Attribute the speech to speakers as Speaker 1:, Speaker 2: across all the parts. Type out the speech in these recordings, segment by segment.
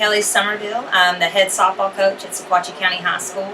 Speaker 1: Kelly Somerville. I'm the head softball coach at Sequatchie County High School.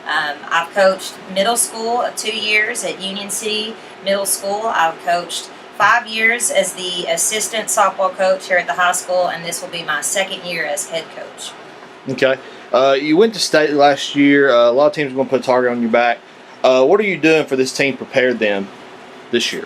Speaker 1: I've coached middle school 2 years at Union City Middle School. I've coached 5 years as the assistant softball coach here at the high school, and this will be my second year as head coach.
Speaker 2: Okay. You went to state last year. A lot of teams are going to put a target on your back. What are you doing for this team to prepare them this year?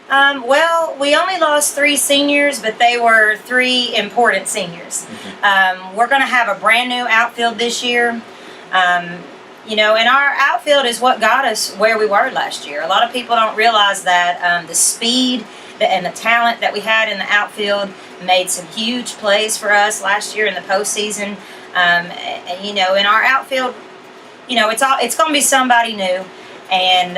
Speaker 1: Well, we only lost 3 seniors, but they were 3 important seniors. We're going to have a brand new outfield this year. And our outfield is what got us where we were last year. A lot of people don't realize that the speed and the talent that we had in the outfield made some huge plays for us last year in the postseason. In our outfield, it's going to be somebody new, and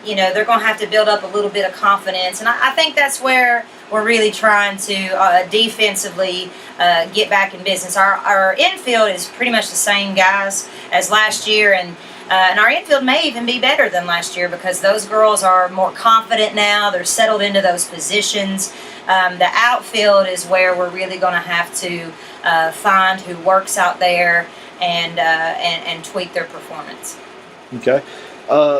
Speaker 1: they're going to have to build up a little bit of confidence. And I think that's where we're really trying to defensively get back in business. Our infield is pretty much the same guys as last year, and our infield may even be better than last year because those girls are more confident now. They're settled into those positions. The outfield is where we're really going to have to find who works out there and tweak their performance.
Speaker 2: Okay.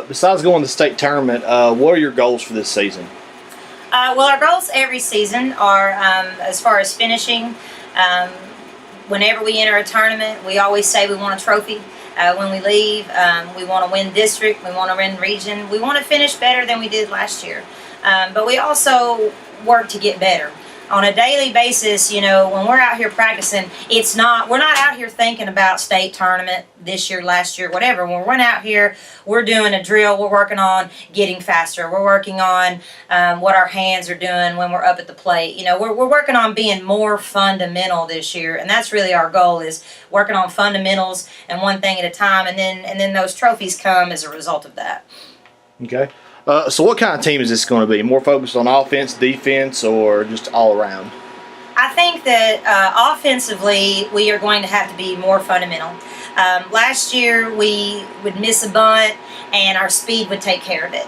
Speaker 2: Besides going to the state tournament, what are your goals for this season?
Speaker 1: Well, our goals every season are, as far as finishing, whenever we enter a tournament, we always say we want a trophy. When we leave, we want to win district, we want to win region, we want to finish better than we did last year. But we also work to get better. On a daily basis, when we're out here practicing, we're not out here thinking about state tournament this year, last year, whatever. When we're out here, we're doing a drill, we're working on getting faster, we're working on what our hands are doing when we're up at the plate. We're working on being more fundamental this year, and that's really our goal, is working on fundamentals and one thing at a time, and then those trophies come as a result of that.
Speaker 2: Okay. So what kind of team is this going to be? More focused on offense, defense, or just all around?
Speaker 1: I think that offensively we are going to have to be more fundamental. Last year we would miss a bunt and our speed would take care of it.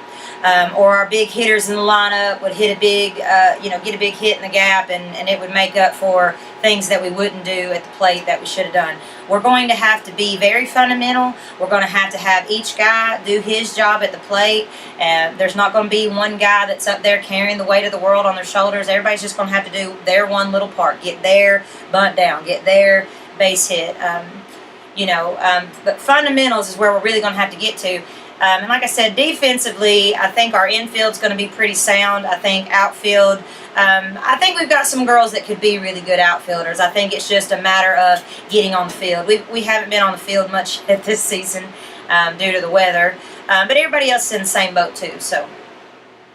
Speaker 1: Or our big hitters in the lineup would hit a big, get a big hit in the gap, and it would make up for things that we wouldn't do at the plate that we should have done. We're going to have to be very fundamental. We're going to have each guy do his job at the plate. There's not going to be one guy that's up there carrying the weight of the world on their shoulders. Everybody's just going to have to do their one little part. Get there, bunt down. Get there, base hit. But fundamentals is where we're really going to have to get to. And like I said, defensively, I think our infield's going to be pretty sound. I think outfield, I think we've got some girls that could be really good outfielders. I think it's just a matter of getting on the field. We haven't been on the field much this season due to the weather, but everybody else is in the same boat too. So.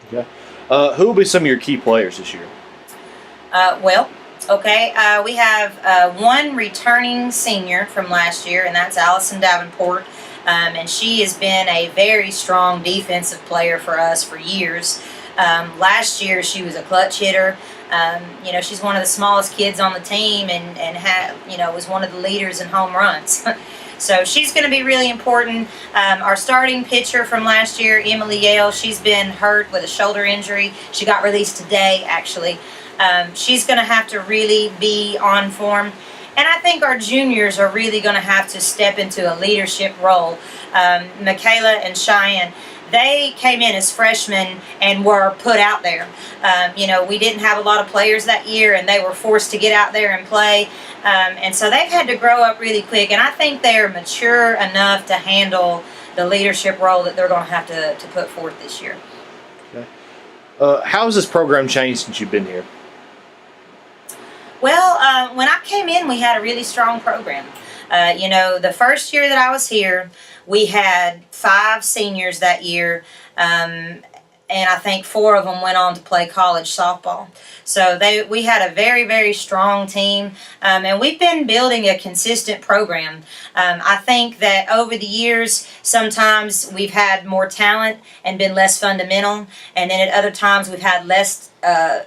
Speaker 2: Okay. Who will be some of your key players this year?
Speaker 1: We have one returning senior from last year, and that's Allison Davenport. And she has been a very strong defensive player for us for years. Last year she was a clutch hitter. She's one of the smallest kids on the team and was one of the leaders in home runs. So she's going to be really important. Our starting pitcher from last year, Emily Yale, she's been hurt with a shoulder injury. She got released today, actually. She's going to have to really be on form. And I think our juniors are really going to have to step into a leadership role. Michaela and Cheyenne, they came in as freshmen and were put out there. We didn't have a lot of players that year, and they were forced to get out there and play. And so they've had to grow up really quick, and I think they're mature enough to handle the leadership role that they're going to have to put forth this year.
Speaker 2: Okay. How has this program changed since you've been here?
Speaker 1: Well, when I came in, we had a really strong program. The first year that I was here, we had 5 seniors that year, and I think 4 of them went on to play college softball. So we had a very, very strong team, and we've been building a consistent program. I think that over the years, sometimes we've had more talent and been less fundamental, and then at other times we've had less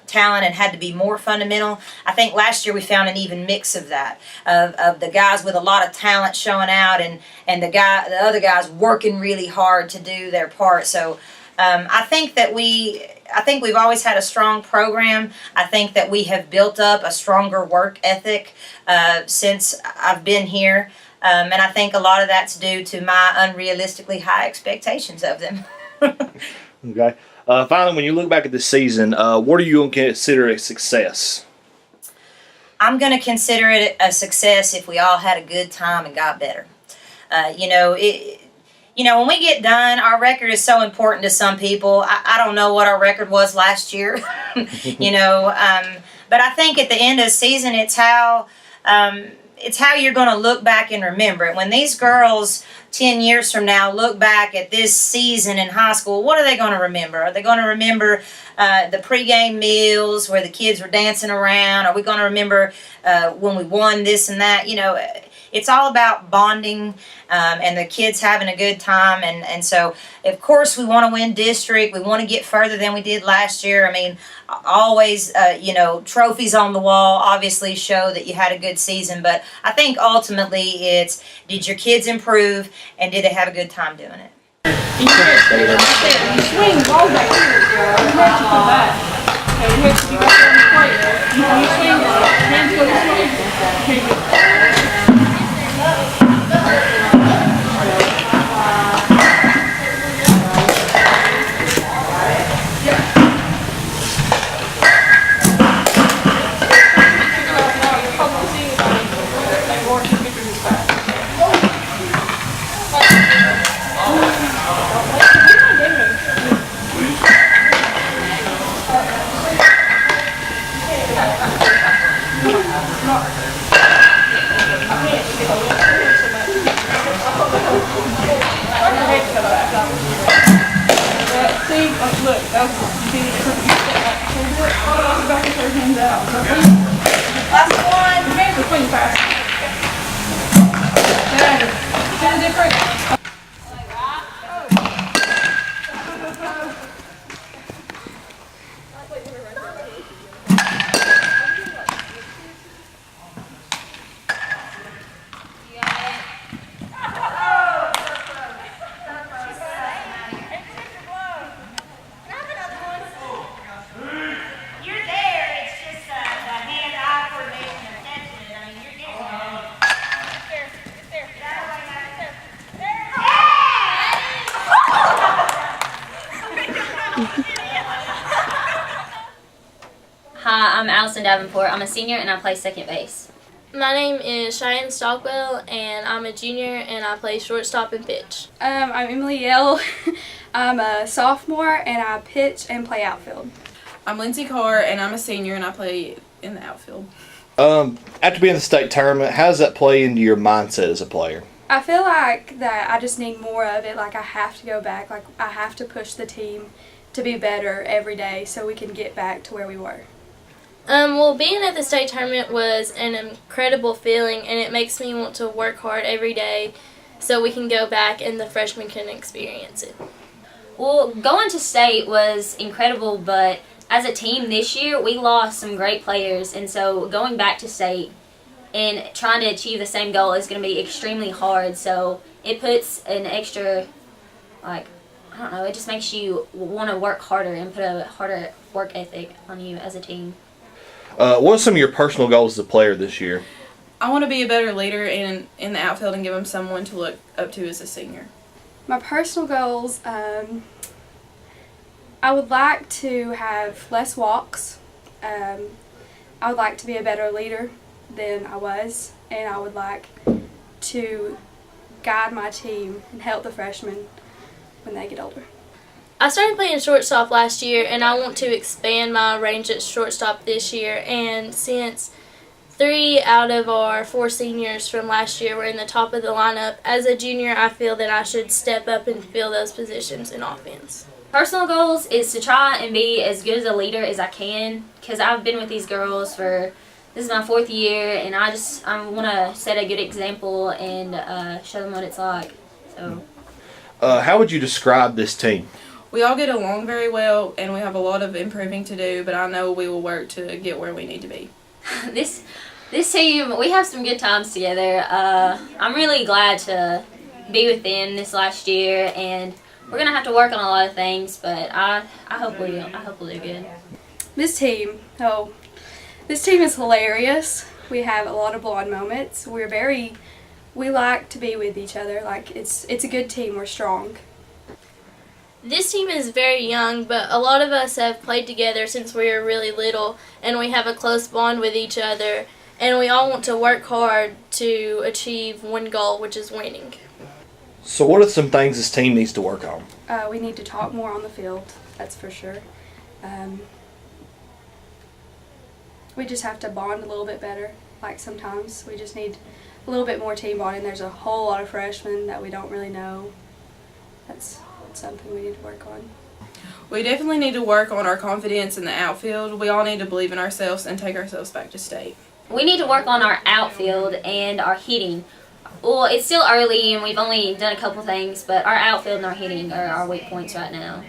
Speaker 1: talent and had to be more fundamental. I think last year we found an even mix of that, of the guys with a lot of talent showing out and the other guys working really hard to do their part. So I think we've always had a strong program. I think that we have built up a stronger work ethic since I've been here. And I think a lot of that's due to my unrealistically high expectations of them.
Speaker 2: Okay. Finally, when you look back at the season, what are you going to consider a success?
Speaker 1: I'm going to consider it a success if we all had a good time and got better. When we get done, our record is so important to some people. I don't know what our record was last year, but I think at the end of the season, it's how you're going to look back and remember it. When these girls 10 years from now look back at this season in high school, what are they going to remember? Are they going to remember the pregame meals where the kids were dancing around? Are we going to remember when we won this and that? It's all about bonding and the kids having a good time. And so, of course, we want to win district. We want to get further than we did last year. I mean, always, trophies on the wall obviously show that you had a good season. But I think ultimately it's, did your kids improve and did they have a good time doing it?
Speaker 3: You swing the ball back here. You have to come back. Okay, you have to be back on the plate. You swing it. Hands go this way. Okay, good. Look, that was you see the back of her hands out. Last one. Your hands are swinging fast. See the difference?
Speaker 4: Hi, I'm Allison Davenport. I'm a senior and I play second base.
Speaker 5: My name is Cheyenne Stockwell, and I'm a junior, and I play shortstop and pitch.
Speaker 6: I'm Emily Yell. I'm a sophomore, and I pitch and play outfield.
Speaker 3: I'm Lindsay Carr, and I'm a senior, and I play in the outfield.
Speaker 2: After being in the state tournament, how does that play into your mindset as a player?
Speaker 6: I feel like that I just need more of it. Like I have to go back. Like I have to push the team to be better every day so we can get back to where we were.
Speaker 5: Being at the state tournament was an incredible feeling, and it makes me want to work hard every day so we can go back and the freshmen can experience it.
Speaker 4: Well, going to state was incredible, but as a team this year, we lost some great players, and so going back to state and trying to achieve the same goal is going to be extremely hard, so it puts an extra, it just makes you want to work harder and put a harder work ethic on you as a team.
Speaker 2: What are some of your personal goals as a player this year?
Speaker 3: I want to be a better leader in the outfield and give them someone to look up to as a senior.
Speaker 6: My personal goals, I would like to have less walks. I would like to be a better leader than I was, and I would like to guide my team and help the freshmen when they get older.
Speaker 5: I started playing shortstop last year, and I want to expand my range at shortstop this year. And since 3 out of our 4 seniors from last year were in the top of the lineup, as a junior, I feel that I should step up and fill those positions in offense.
Speaker 4: Personal goals is to try and be as good as a leader as I can, because I've been with these girls this is my 4th year, and I want to set a good example and show them what it's like. So,
Speaker 2: how would you describe this team?
Speaker 3: We all get along very well, and we have a lot of improving to do, but I know we will work to get where we need to be.
Speaker 4: This team, we have some good times together. I'm really glad to be with them this last year, and We're gonna have to work on a lot of things, but I hope we'll do good.
Speaker 6: This team is hilarious. We have a lot of blonde moments. We like to be with each other. Like it's a good team. We're strong.
Speaker 5: This team is very young, but a lot of us have played together since we were really little, and we have a close bond with each other, and we all want to work hard to achieve one goal, which is winning.
Speaker 2: So, what are some things this team needs to work on?
Speaker 6: We need to talk more on the field. That's for sure. We just have to bond a little bit better. Like sometimes we just need a little bit more team bonding. There's a whole lot of freshmen that we don't really know. That's something we need to work on.
Speaker 3: We definitely need to work on our confidence in the outfield. We all need to believe in ourselves and take ourselves back to state.
Speaker 4: We need to work on our outfield and our hitting. Well, it's still early and we've only done a couple things, but our outfield and our hitting are our weak points right now.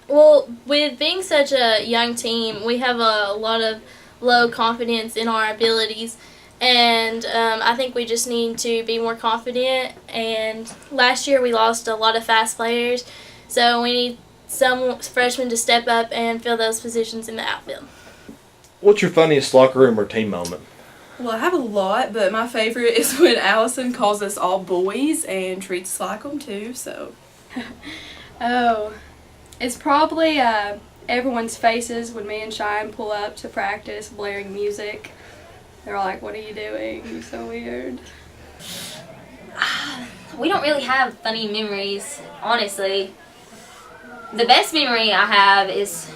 Speaker 5: Well, with being such a young team, we have a lot of low confidence in our abilities, and I think we just need to be more confident. And last year we lost a lot of fast players, so we need some freshmen to step up and fill those positions in the outfield.
Speaker 2: What's your funniest locker room or team moment?
Speaker 3: Well, I have a lot, but my favorite is when Allison calls us all boys and treats us like them too, so.
Speaker 6: Oh, it's probably everyone's faces when me and Cheyenne pull up to practice blaring music. They're all like, "What are you doing? You're so weird."
Speaker 4: We don't really have funny memories, honestly. The best memory I have is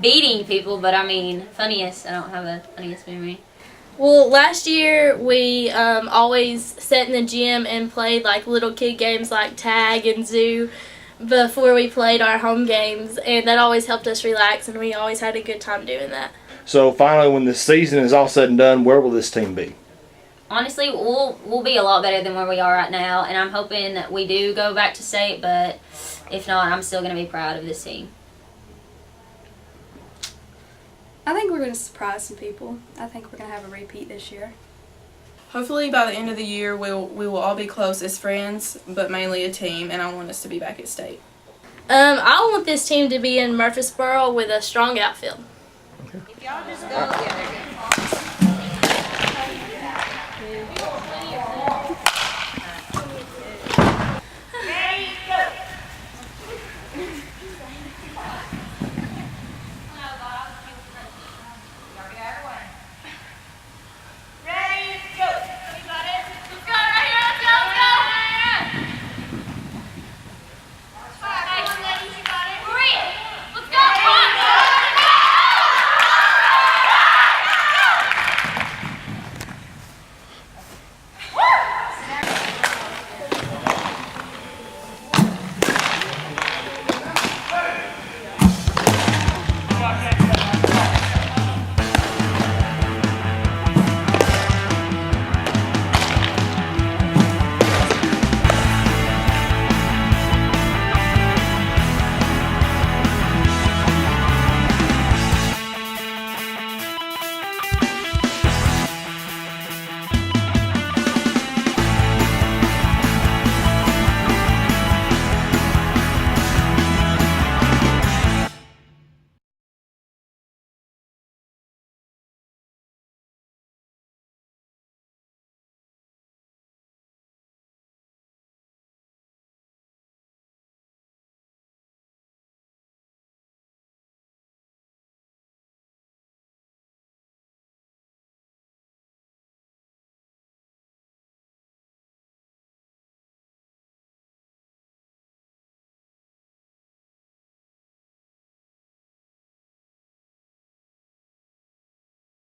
Speaker 4: beating people, but I mean, funniest, I don't have a funniest memory.
Speaker 5: Well, last year we always sat in the gym and played like little kid games like tag and zoo before we played our home games, and that always helped us relax, and we always had a good time doing that.
Speaker 2: So, finally, when the season is all said and done, where will this team be?
Speaker 4: Honestly, we'll be a lot better than where we are right now, and I'm hoping that we do go back to state, but if not, I'm still going to be proud of this team.
Speaker 6: I think we're going to surprise some people. I think we're going to have a repeat this year.
Speaker 3: Hopefully by the end of the year we will all be close as friends, but mainly a team, and I want us to be back at state.
Speaker 5: I want this team to be in Murfreesboro with a strong outfield.
Speaker 1: If y'all just go together,